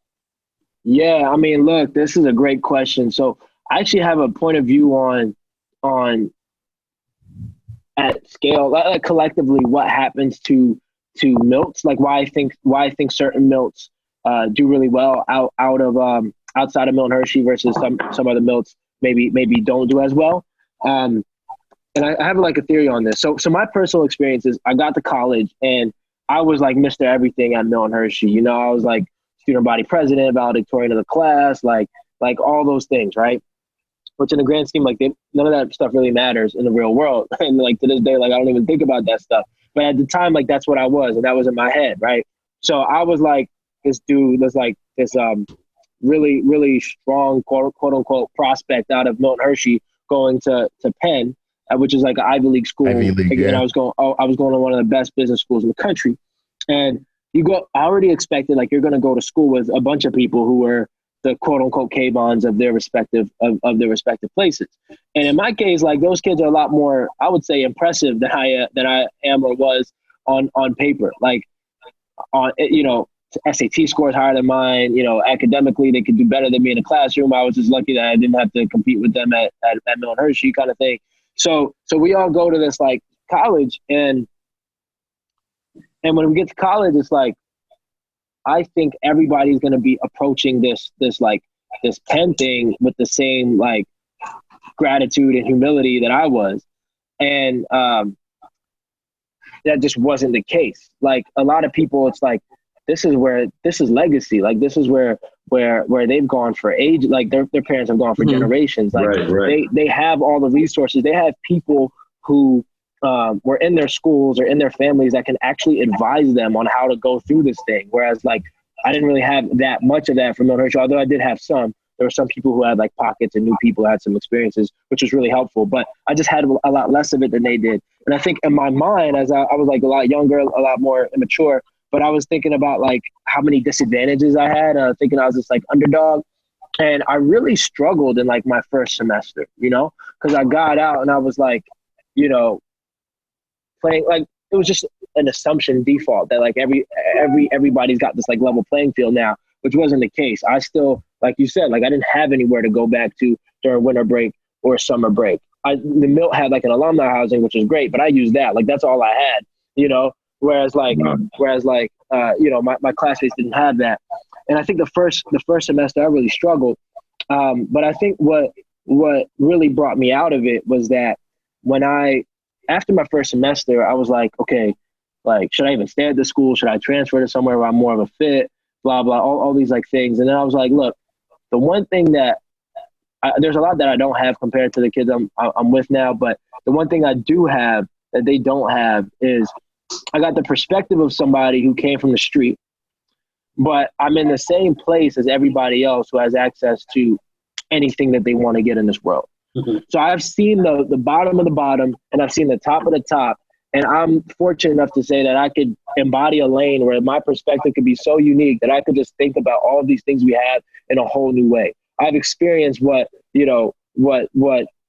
Yeah, I mean, look, this is a great question. So I actually have a point of view on at scale, like collectively, what happens to Milts, like why I think certain Milts do really well outside of Milton Hershey versus some other Milts maybe don't do as well. And I have like a theory on this. So my personal experience is I got to college and I was like Mr. Everything at Milton Hershey. You know, I was like student body president, valedictorian of the class, like all those things, right? Which in the grand scheme, like none of that stuff really matters in the real world. And like to this day, like I don't even think about that stuff. But at the time, like that's what I was, and that was in my head, right? So I was like this dude that's like this really, really strong quote unquote prospect out of Milton Hershey going to Penn, which is like an Ivy League school. And I was going to one of the best business schools in the country. And I already expected like you're going to go to school with a bunch of people who were the quote unquote K-bonds of their respective places. And in my case, like those kids are a lot more, I would say, impressive than I am or was on paper. Like on, you know, SAT scores higher than mine, you know, academically they could do better than me in a classroom. I was just lucky that I didn't have to compete with them at Milton Hershey kind of thing. So we all go to this like college and when we get to college, it's like, I think everybody's going to be approaching this Penn thing with the same like gratitude and humility that I was. And that just wasn't the case. Like a lot of people, it's like, this is legacy. Like this is where they've gone for age, like their parents have gone for generations. Like they have all the resources. They have people who were in their schools or in their families that can actually advise them on how to go through this thing. Whereas like, I didn't really have that much of that from Milton Hershey, although I did have some. There were some people who had like pockets and new people who had some experiences, which was really helpful, but I just had a lot less of it than they did. And I think in my mind, as I was like a lot younger, a lot more immature, but I was thinking about like how many disadvantages I had, thinking I was this like underdog. And I really struggled in like my first semester, you know, because I got out and I was like, you know, playing, like, it was just an assumption default that like everybody's got this like level playing field now, which wasn't the case. I still, like you said, like I didn't have anywhere to go back to during winter break or summer break. The Milt had like an alumni housing, which was great, but I used that. Like that's all I had, you know. Whereas my classmates didn't have that. And I think the first semester I really struggled. But I think what really brought me out of it was that after my first semester, I was like, okay, like, should I even stay at the school? Should I transfer to somewhere where I'm more of a fit? Blah, blah, all these like things. And then I was like, look, the one thing that there's a lot that I don't have compared to the kids I'm with now, but the one thing I do have that they don't have is I got the perspective of somebody who came from the street, but I'm in the same place as everybody else who has access to anything that they want to get in this world. Mm-hmm. So I've seen the bottom of the bottom and I've seen the top of the top. And I'm fortunate enough to say that I could embody a lane where my perspective could be so unique that I could just think about all of these things we have in a whole new way. I've experienced what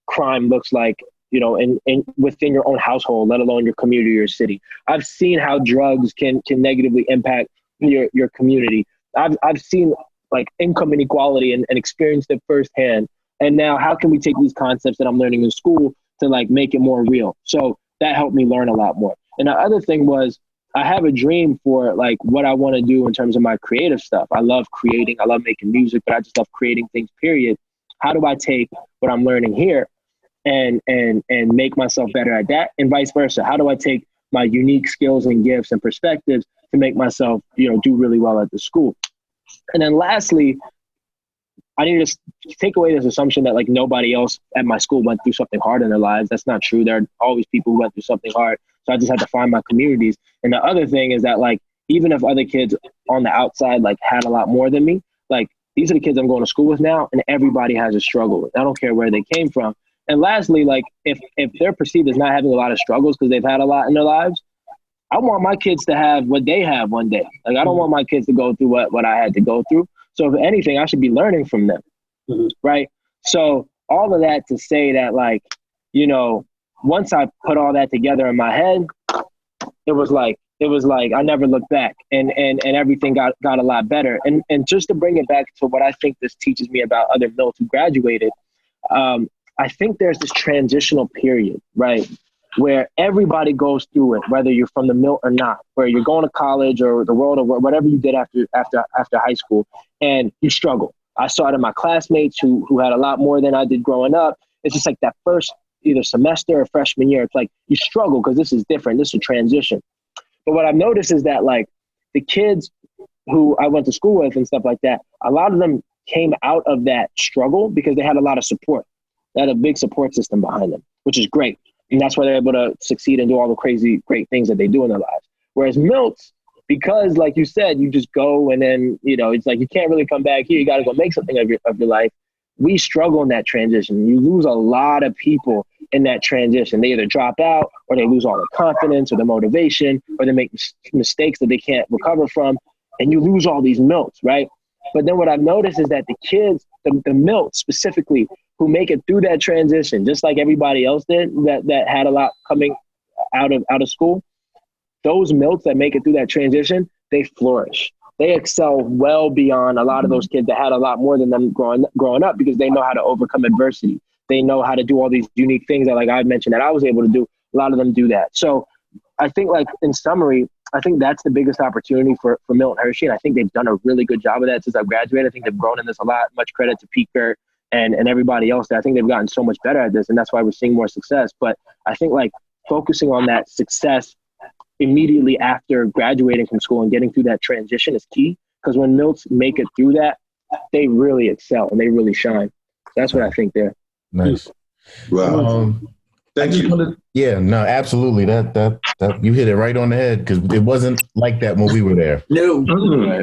crime looks like, you know, in within your own household, let alone your community or city. I've seen how drugs can negatively impact your community. I've seen like income inequality and experienced it firsthand. And now how can we take these concepts that I'm learning in school to like make it more real? So that helped me learn a lot more. And the other thing was I have a dream for like what I want to do in terms of my creative stuff. I love creating, I love making music, but I just love creating things, period. How do I take what I'm learning here and make myself better at that, and vice versa? How do I take my unique skills and gifts and perspectives to make myself, you know, do really well at the school? And then lastly, I need to take away this assumption that like nobody else at my school went through something hard in their lives. That's not true. There are always people who went through something hard. So I just had to find my communities. And the other thing is that like, even if other kids on the outside like had a lot more than me, like these are the kids I'm going to school with now, and everybody has a struggle. I don't care where they came from. And lastly, like if they're perceived as not having a lot of struggles because they've had a lot in their lives, I want my kids to have what they have one day. Like I don't want my kids to go through what I had to go through. So if anything, I should be learning from them, right? So all of that to say that, like, you know, once I put all that together in my head, it was like I never looked back, and everything got a lot better. And just to bring it back to what I think this teaches me about other Milts who graduated, I think there's this transitional period, right, where everybody goes through it, whether you're from the Milt or not, where you're going to college or the world or whatever you did after high school, and you struggle. I saw it in my classmates who had a lot more than I did growing up. It's just like that first either semester or freshman year, it's like you struggle because this is different. This is a transition. But what I've noticed is that like the kids who I went to school with and stuff like that, a lot of them came out of that struggle because they had a lot of support. They had a big support system behind them, which is great. And that's why they're able to succeed and do all the crazy, great things that they do in their lives. Whereas Milts, because like you said, you just go and then, you know, it's like you can't really come back here. You got to go make something of your life. We struggle in that transition. You lose a lot of people in that transition. They either drop out or they lose all their confidence or their motivation, or they make mistakes that they can't recover from. And you lose all these Milts, right? But then what I've noticed is that the kids, the Milts specifically, who make it through that transition, just like everybody else did, that had a lot coming out of school, those Milts that make it through that transition, they flourish. They excel well beyond a lot of those kids that had a lot more than them growing up, because they know how to overcome adversity. They know how to do all these unique things that, like I mentioned, that I was able to do. A lot of them do that. So I think, like, in summary, I think that's the biggest opportunity for Milt and Hershey, and I think they've done a really good job of that since I've graduated. I think they've grown in this a lot. Much credit to Peaker and everybody else. I think they've gotten so much better at this, and that's why we're seeing more success. But I think, like, focusing on that success immediately after graduating from school and getting through that transition is key, because when Milts make it through that, they really excel and they really shine. That's what I think there. Nice. Wow. Thank you. Yeah, no, absolutely. That you hit it right on the head, because it wasn't like that when we were there. No.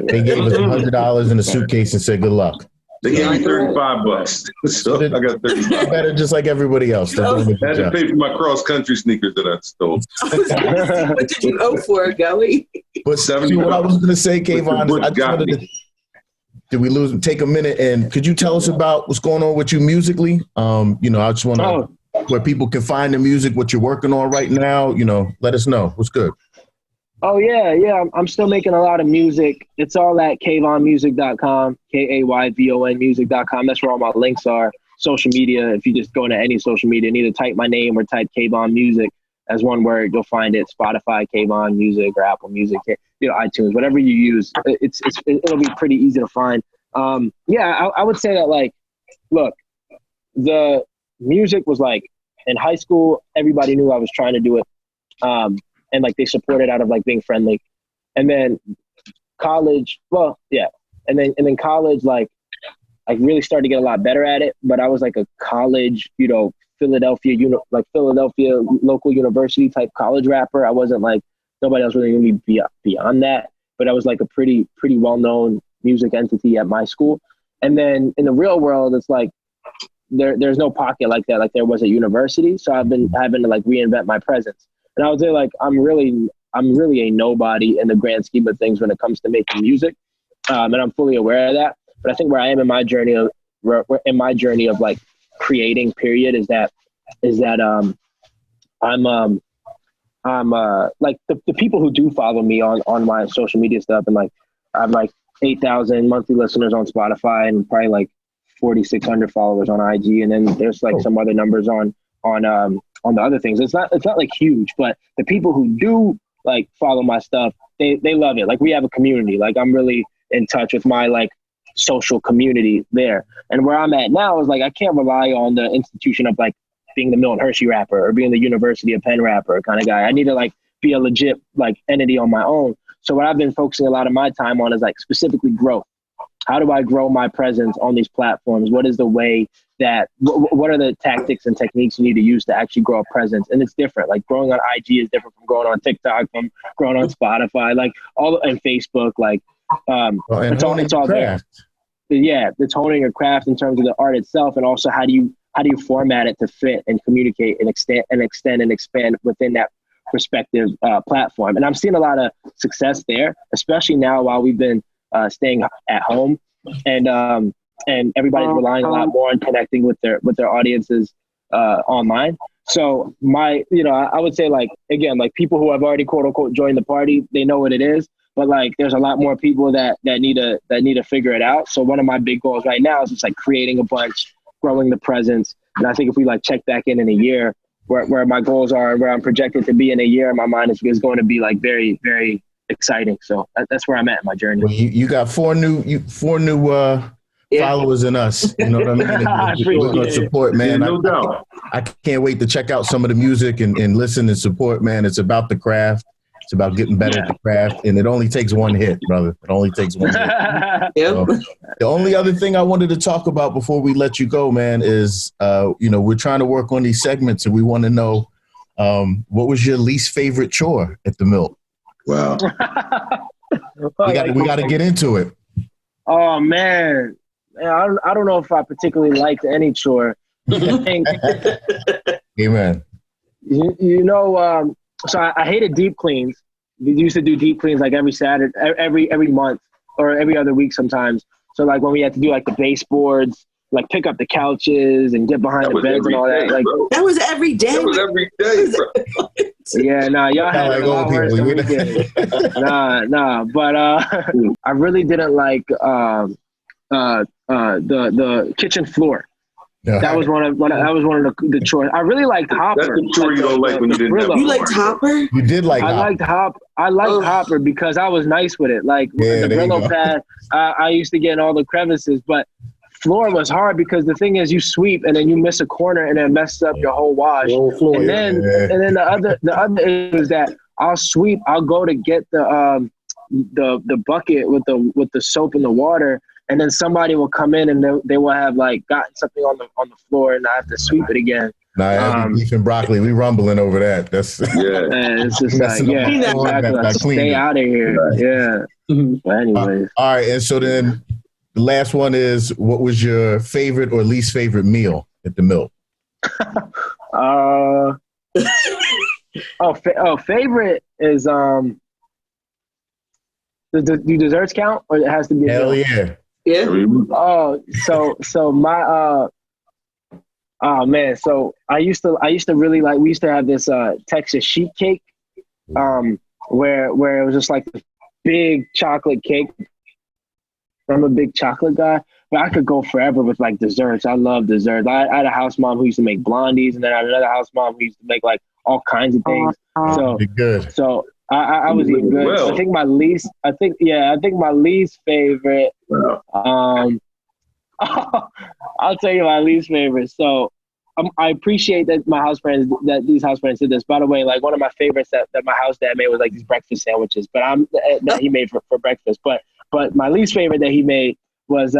They gave us $100 in a suitcase and said, good luck. They gave me $35. So I got $35. Better, just like everybody else. I had to pay for my cross-country sneakers that I stole. What did you owe for, Gully? But what I was going to say, Kayvon, I just wanted to, did we take a minute, and could you tell us about what's going on with you musically? You know, I just want to where people can find the music, what you're working on right now, let us know. What's good? Oh, yeah. I'm still making a lot of music. It's all at kayvonmusic.com, Kayvon music.com. That's where all my links are. Social media, if you just go into any social media, either type my name or type Kayvon Music as one word, you'll find it. Spotify, Kayvon Music, or Apple Music, iTunes, whatever you use. It'll be pretty easy to find. I would say that, like, look, the music was like in high school, everybody knew I was trying to do it. And like they supported out of like being friendly. And then college, And then college, like I really started to get a lot better at it, but I was like a college, Philadelphia local university type college rapper. I wasn't like, nobody else really knew me beyond that, but I was like a pretty well-known music entity at my school. And then in the real world, it's like, there's no pocket like that, like there was at university. So I've been having to like reinvent my presence. And I would say like, I'm really a nobody in the grand scheme of things when it comes to making music. And I'm fully aware of that. But I think where I am in my journey of like creating period is that I'm like the people who do follow me on my social media stuff, and like I have like 8,000 monthly listeners on Spotify and probably like 4,600 followers on IG, and then there's like some other numbers on the other things. It's not like huge, but the people who do like follow my stuff, they love it. Like we have a community. Like I'm really in touch with my like social community there. And where I'm at now is like I can't rely on the institution of like being the Milt and Hershey rapper or being the University of Penn rapper kind of guy. I need to like be a legit like entity on my own. So what I've been focusing a lot of my time on is like specifically growth. How do I grow my presence on these platforms? What is the way that, what are the tactics and techniques you need to use to actually grow a presence? And it's different. Like growing on IG is different from growing on TikTok, from growing on Spotify, like and Facebook, like it's all there. Yeah, it's honing your craft in terms of the art itself, and also how do you format it to fit and communicate and extend and expand within that respective platform. And I'm seeing a lot of success there, especially now while we've been staying at home, and everybody's relying a lot more on connecting with their audiences online. So I would say like, again, like people who have already quote unquote joined the party, they know what it is, but like there's a lot more people that need to figure it out. So one of my big goals right now is just like creating a bunch, growing the presence. And I think if we like check back in a year where my goals are and where I'm projected to be in a year, my mind is going to be like very, very exciting. So that's where I'm at in my journey. Well, you got four new followers in us. You know what I mean? We're going to support, man. No doubt. I can't wait to check out some of the music and listen and support, man. It's about the craft. It's about getting better at the craft. And it only takes one hit, brother. It only takes one hit. So, the only other thing I wanted to talk about before we let you go, man, is, we're trying to work on these segments, and we want to know what was your least favorite chore at the Milt? Wow. we got to get into it. Oh, man. I don't know if I particularly liked any chore. Amen. So I hated deep cleans. We used to do deep cleans like every Saturday, every month, or every other week sometimes. So like when we had to do like the baseboards, like pick up the couches and get behind the beds and all that. Like that was every day. That was every day, bro. Yeah, y'all had it a lot worse than we did. But I really didn't like the kitchen floor. Yeah. That was one of the chores. I really liked Hopper. That's the chore you don't like when you didn't have. You liked Hopper? You did like Hopper. I liked Hopper because I was nice with it. Like the Brillo pad, I used to get in all the crevices, but floor was hard because the thing is you sweep and then you miss a corner and it messes up your whole wash. And then the other is that I'll go to get the bucket with the soap and the water, and then somebody will come in and they will have like gotten something on the floor and I have to sweep it again. Nah, beef and broccoli, we rumbling over that. That's it's just like stay out of here. Right. Yeah. But anyways. All right, and so then the last one is, what was your favorite or least favorite meal at the Milt? Favorite is do desserts count, or it has to be hell yeah. Yeah. Oh, so my Oh man, so I used to really like. We used to have this Texas sheet cake, where it was just like this big chocolate cake. I'm a big chocolate guy, but I could go forever with like desserts. I love desserts. I had a house mom who used to make blondies, and then I had another house mom who used to make like all kinds of things. Good. So I was eating good. Well. I think my least favorite. I'll tell you my least favorite. So I appreciate that these house parents did this. By the way, like one of my favorites that my house dad made was like these breakfast sandwiches, that he made for breakfast. But my least favorite that he made was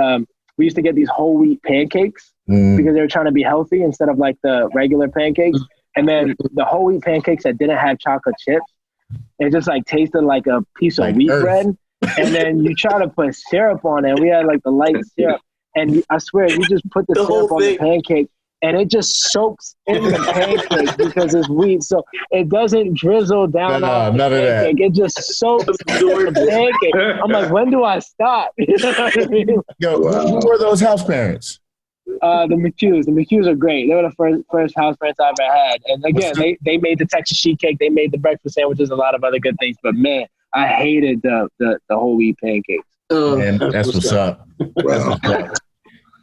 we used to get these whole wheat pancakes because they were trying to be healthy instead of like the regular pancakes. And then the whole wheat pancakes that didn't have chocolate chips, it just like tasted like a piece of wheat bread. And then you try to put syrup on it. We had like the light syrup. And I swear, you just put the syrup on the pancake, and it just soaks in the pancake because it's wheat. So it doesn't drizzle down on the pancake. It just soaks in the pancake. I'm like, when do I stop? You know what I mean? Yo, who were those house parents? The McHughes. The McHughes are great. They were the first house parents I ever had. And again, they made the Texas sheet cake. They made the breakfast sandwiches, a lot of other good things. But man, I hated the whole wheat pancakes. Man, that's what's up.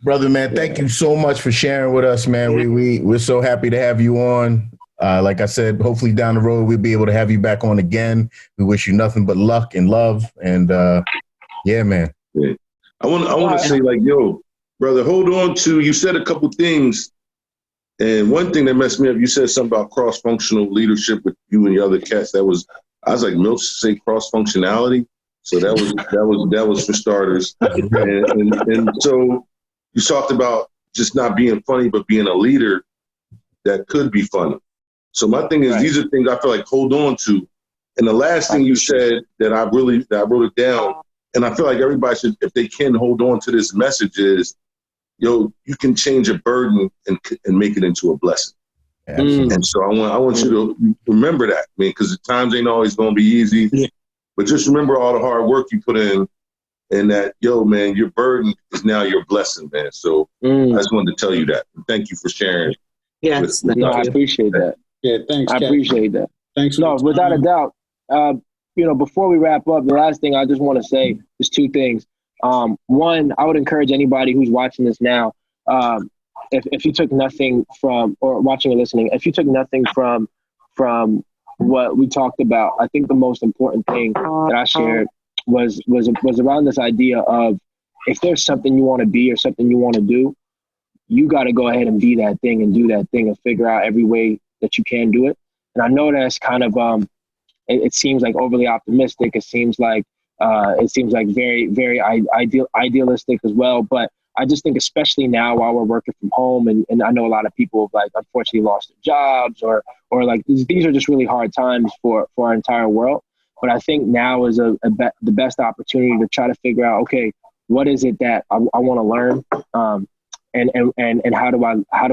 Brother, man, thank you so much for sharing with us, man. We're so happy to have you on. Like I said, hopefully down the road we'll be able to have you back on again. We wish you nothing but luck and love. And yeah, man. Yeah. I want to say, like, yo, brother, hold on to. You said a couple things, and one thing that messed me up. You said something about cross-functional leadership with you and the other cats. I was like, Milt say cross-functionality. So that was for starters. And so you talked about just not being funny, but being a leader that could be funny. So my thing is, these are things I feel like hold on to. And the last thing you said that I wrote it down, and I feel like everybody should, if they can, hold on to this message is, yo, you can change a burden and make it into a blessing. And so I want you to remember that, because the times ain't always going to be easy. Yeah. But just remember all the hard work you put in, and that, yo, man, your burden is now your blessing, man. So I just wanted to tell you that. Thank you for sharing. Yes. I appreciate that. Yeah, thanks, I appreciate that. Thanks. No, without a doubt. Before we wrap up, the last thing I just want to say is two things. One, I would encourage anybody who's watching this now, if you took nothing from, or watching or listening, if you took nothing from what we talked about, I think the most important thing that I shared was around this idea of, if there's something you want to be or something you want to do, you got to go ahead and be that thing and do that thing and figure out every way that you can do it. And I know that's kind of, it seems like overly optimistic. It seems like very, very idealistic as well. But I just think, especially now while we're working from home, and I know a lot of people have, like, unfortunately lost their jobs, or like these are just really hard times for our entire world. But I think now is the best opportunity to try to figure out, okay, what is it that I want to learn, and how do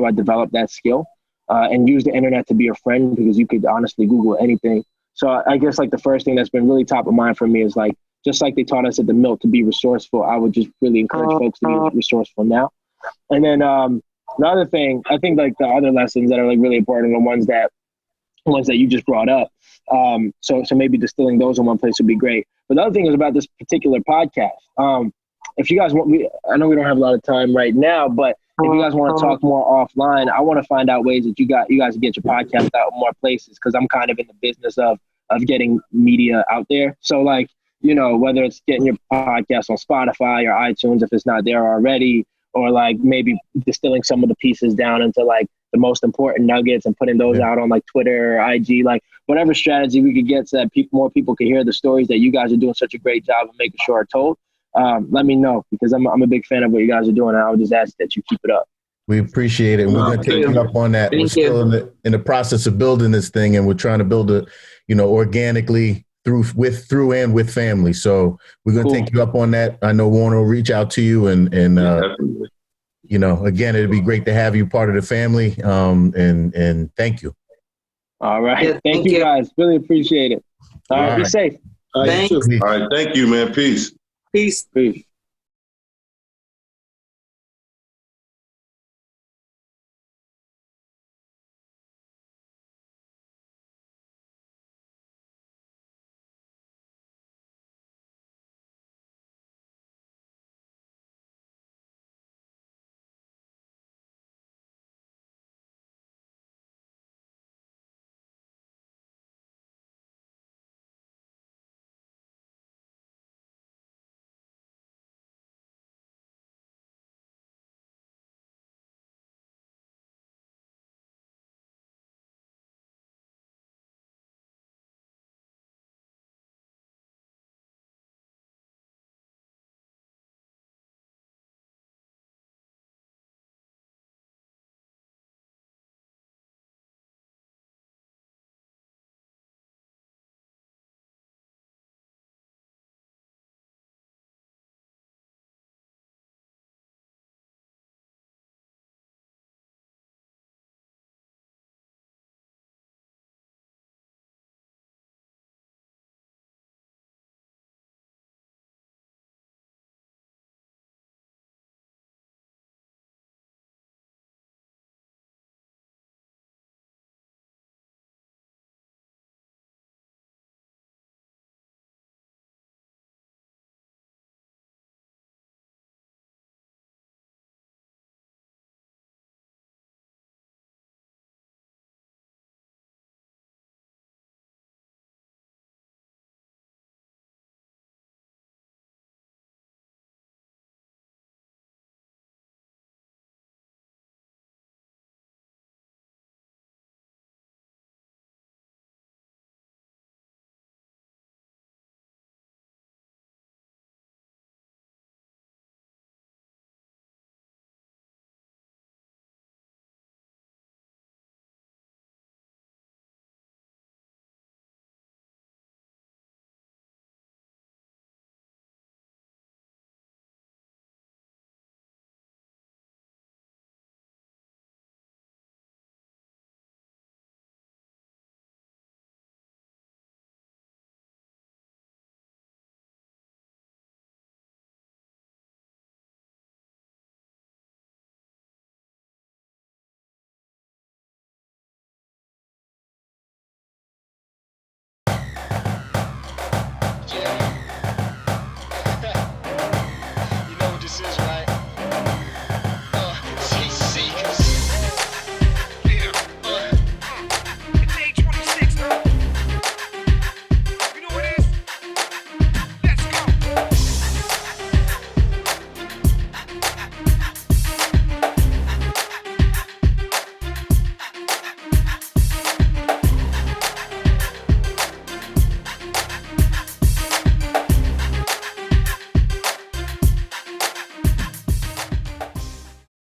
I develop that skill, and use the internet to be a friend, because you could honestly Google anything. So I guess, like, the first thing that's been really top of mind for me is, like, just like they taught us at the Milt to be resourceful, I would just really encourage folks to be resourceful now. And then the other thing, I think, like, the other lessons that are, like, really important are the ones that you just brought up. So maybe distilling those in one place would be great. But the other thing is about this particular podcast. If you guys want, I know we don't have a lot of time right now, but if you guys want to talk more offline, I want to find out ways that you guys can get your podcast out in more places, because I'm kind of in the business of getting media out there. So, like, whether it's getting your podcast on Spotify or iTunes if it's not there already, or like maybe distilling some of the pieces down into, like, the most important nuggets and putting those out on, like, Twitter or IG, like, whatever strategy we could get so that more people can hear the stories that you guys are doing such a great job of making sure are told. Let me know, because I'm a big fan of what you guys are doing, and I would just ask that you keep it up. We appreciate it. We're going to take you up on that. We're still in the process of building this thing, and we're trying to build it, organically through and with family. So we're going to take you up on that. I know Warner will reach out to you, and again, it'd be great to have you part of the family. And thank you. All right. Yeah, thank you guys. Really appreciate it. All right. Be safe. Thank you. All right. Thank you, man. Peace. Peace.